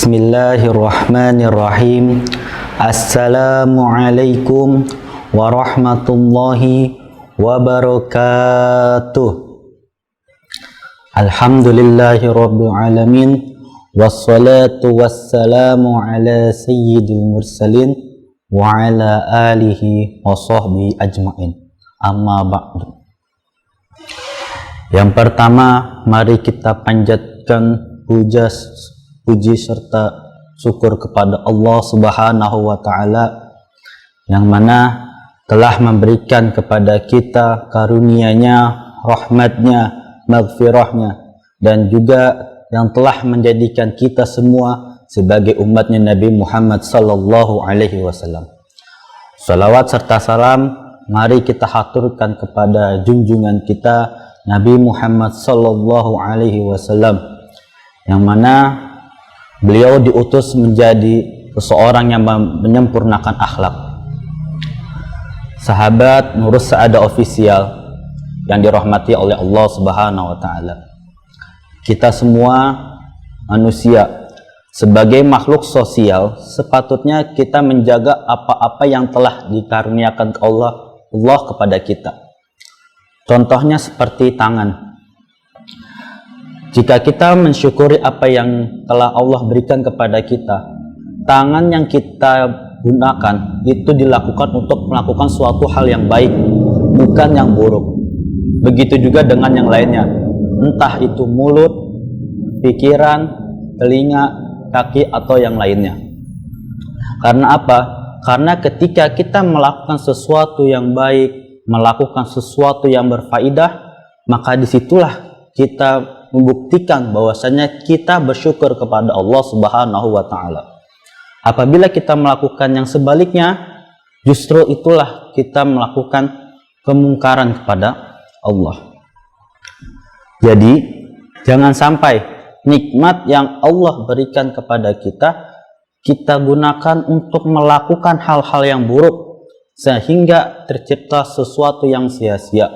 Bismillahirrahmanirrahim. Assalamualaikum warahmatullahi wabarakatuh. Alhamdulillahi rabbil alamin. Wassalatu wassalamu ala sayyidil mursalin wa ala alihi wa sahbihi ajma'in. Amma ba'du. Yang pertama, mari kita panjatkan puji serta syukur kepada Allah Subhanahu wa Ta'ala yang mana telah memberikan kepada kita karunia-Nya, rahmat-Nya, maghfirah-Nya, dan juga yang telah menjadikan kita semua sebagai umatnya Nabi Muhammad sallallahu alaihi wasallam. Salawat serta salam mari kita haturkan kepada junjungan kita Nabi Muhammad sallallahu alaihi wasallam, yang mana beliau diutus menjadi seseorang yang menyempurnakan akhlak. Sahabat Nurus Saada Official yang dirahmati oleh Allah Subhanahu wa Ta'ala. Kita semua manusia sebagai makhluk sosial, sepatutnya kita menjaga apa-apa yang telah dikaruniakan Allah kepada kita. Contohnya seperti tangan. Jika kita mensyukuri apa yang telah Allah berikan kepada kita, tangan yang kita gunakan itu dilakukan untuk melakukan suatu hal yang baik, bukan yang buruk. Begitu juga dengan yang lainnya, entah itu mulut, pikiran, telinga, kaki, atau yang lainnya. Karena apa? Karena ketika kita melakukan sesuatu yang baik, melakukan sesuatu yang berfaedah, maka disitulah kita membuktikan bahwasanya kita bersyukur kepada Allah Subhanahu wa Ta'ala. Apabila kita melakukan yang sebaliknya, justru itulah kita melakukan kemungkaran kepada Allah. Jadi jangan sampai nikmat yang Allah berikan kepada kita gunakan untuk melakukan hal-hal yang buruk sehingga tercipta sesuatu yang sia-sia.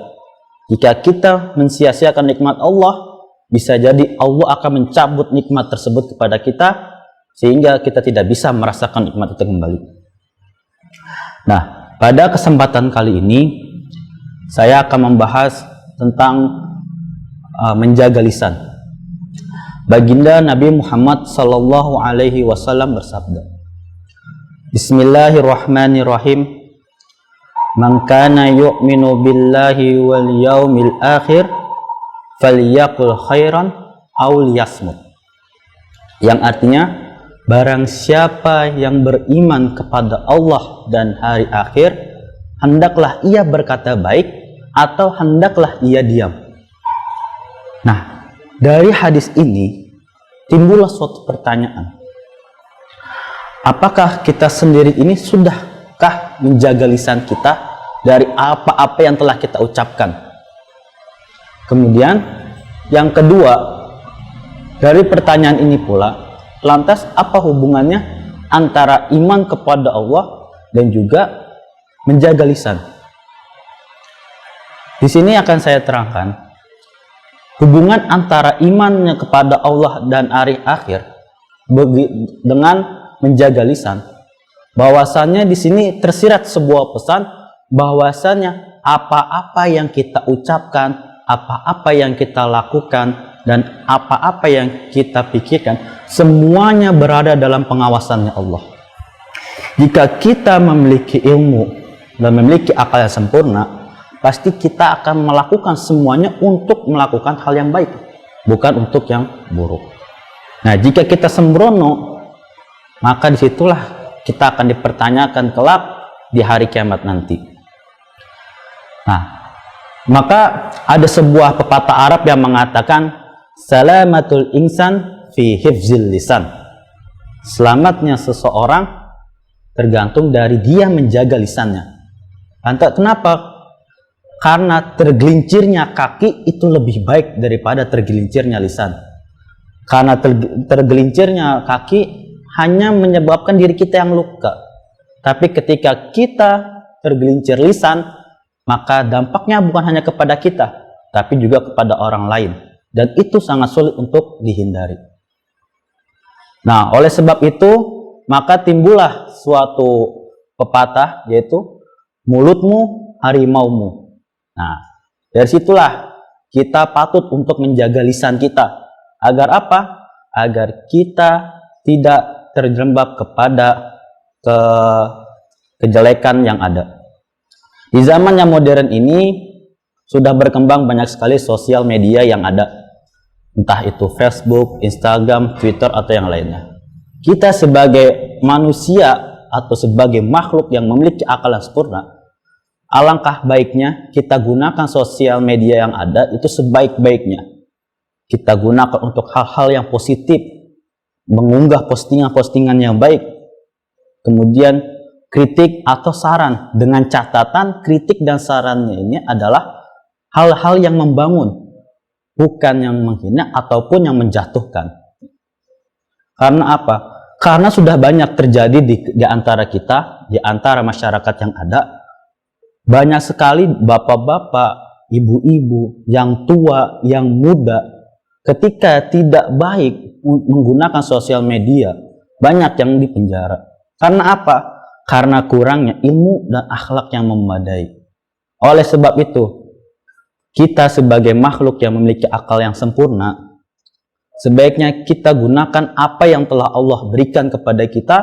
Jika kita mensia-siakan nikmat Allah, bisa jadi Allah akan mencabut nikmat tersebut kepada kita sehingga kita tidak bisa merasakan nikmat itu kembali. Nah, pada kesempatan kali ini saya akan membahas tentang menjaga lisan. Baginda Nabi Muhammad sallallahu alaihi wasallam bersabda, Bismillahirrahmanirrahim. Man kana yu'minu billahi wal yaumil akhir falyaqul khairan aw liyasmut. Yang artinya, barang siapa yang beriman kepada Allah dan hari akhir, hendaklah ia berkata baik atau hendaklah ia diam. Nah, dari hadis ini timbullah suatu pertanyaan. Apakah kita sendiri ini sudahkah menjaga lisan kita dari apa-apa yang telah kita ucapkan? Kemudian yang kedua, dari pertanyaan ini pula, lantas apa hubungannya antara iman kepada Allah dan juga menjaga lisan? Di sini akan saya terangkan hubungan antara imannya kepada Allah dan hari akhir dengan menjaga lisan. Bahwasannya di sini tersirat sebuah pesan bahwasannya apa-apa yang kita ucapkan, apa-apa yang kita lakukan, dan apa-apa yang kita pikirkan, semuanya berada dalam pengawasannya Allah. Jika kita memiliki ilmu dan memiliki akal yang sempurna, pasti kita akan melakukan semuanya untuk melakukan hal yang baik, bukan untuk yang buruk. Nah, jika kita sembrono, maka disitulah kita akan dipertanyakan kelak di hari kiamat nanti. Nah, maka ada sebuah pepatah Arab yang mengatakan salamatul insan fi hifzil lisan. Selamatnya seseorang tergantung dari dia menjaga lisannya. Entah kenapa? Karena tergelincirnya kaki itu lebih baik daripada tergelincirnya lisan. Karena tergelincirnya kaki hanya menyebabkan diri kita yang luka. Tapi ketika kita tergelincir lisan, maka dampaknya bukan hanya kepada kita, tapi juga kepada orang lain. Dan itu sangat sulit untuk dihindari. Nah, oleh sebab itu, maka timbullah suatu pepatah, yaitu mulutmu harimaumu. Nah, dari situlah kita patut untuk menjaga lisan kita. Agar apa? Agar kita tidak terjerembab kepada kejelekan yang ada. Di zaman yang modern ini sudah berkembang banyak sekali sosial media yang ada, entah itu Facebook, Instagram, Twitter, atau yang lainnya. Kita sebagai manusia atau sebagai makhluk yang memiliki akal yang sempurna, alangkah baiknya kita gunakan sosial media yang ada itu sebaik-baiknya. Kita gunakan untuk hal-hal yang positif, mengunggah postingan-postingan yang baik, kemudian kritik atau saran, dengan catatan kritik dan sarannya ini adalah hal-hal yang membangun, bukan yang menghina ataupun yang menjatuhkan. Karena apa? Karena sudah banyak terjadi di antara kita, di antara masyarakat yang ada, banyak sekali bapak-bapak, ibu-ibu, yang tua, yang muda, ketika tidak baik menggunakan sosial media, banyak yang dipenjara. Karena apa? Karena kurangnya ilmu dan akhlak yang memadai. Oleh sebab itu, kita sebagai makhluk yang memiliki akal yang sempurna, sebaiknya kita gunakan apa yang telah Allah berikan kepada kita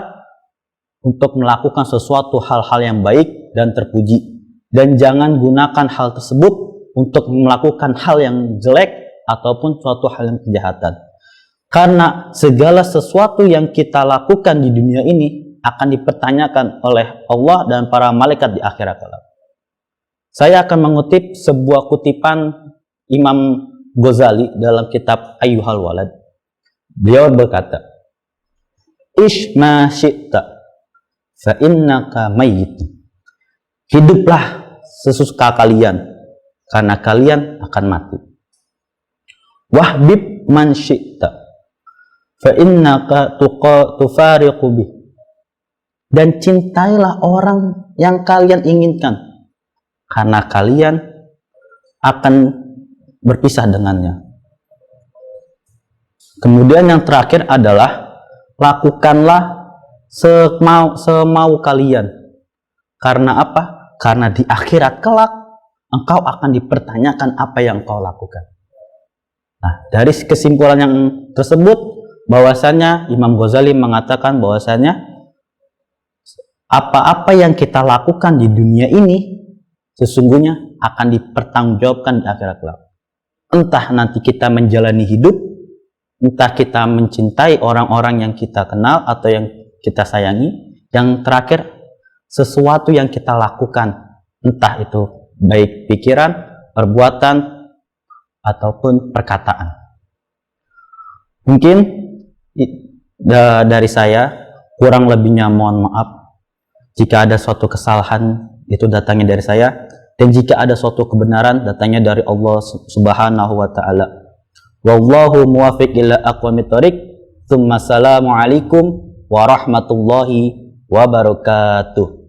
untuk melakukan sesuatu hal-hal yang baik dan terpuji. Dan jangan gunakan hal tersebut untuk melakukan hal yang jelek ataupun suatu hal yang kejahatan. Karena segala sesuatu yang kita lakukan di dunia ini akan dipertanyakan oleh Allah dan para malaikat di akhirat kelak. Saya akan mengutip sebuah kutipan Imam Ghazali dalam kitab Ayyuhal Walad. Beliau berkata, "Ish ma syi'ta fa innaka mayyit." Hiduplah sesuka kalian, karena kalian akan mati. Wahbib man syi'ta fa innaka tufariqu bih. Dan cintailah orang yang kalian inginkan, karena kalian akan berpisah dengannya. Kemudian yang terakhir adalah lakukanlah semau kalian. Karena apa? Karena di akhirat kelak engkau akan dipertanyakan apa yang kau lakukan. Nah, dari kesimpulan yang tersebut, bahwasanya Imam Ghazali mengatakan bahwasanya apa-apa yang kita lakukan di dunia ini sesungguhnya akan dipertanggungjawabkan di akhirat kelak. Entah nanti kita menjalani hidup, entah kita mencintai orang-orang yang kita kenal atau yang kita sayangi, yang terakhir sesuatu yang kita lakukan, entah itu baik pikiran, perbuatan, ataupun perkataan. Mungkin dari saya, kurang lebihnya mohon maaf. Jika ada suatu kesalahan, itu datangnya dari saya, dan jika ada suatu kebenaran, datangnya dari Allah Subhanahu wa Ta'ala. Wallahu muwaffiq ila aqwamit thoriq. Tsumma assalamu alaikum warahmatullahi wabarakatuh.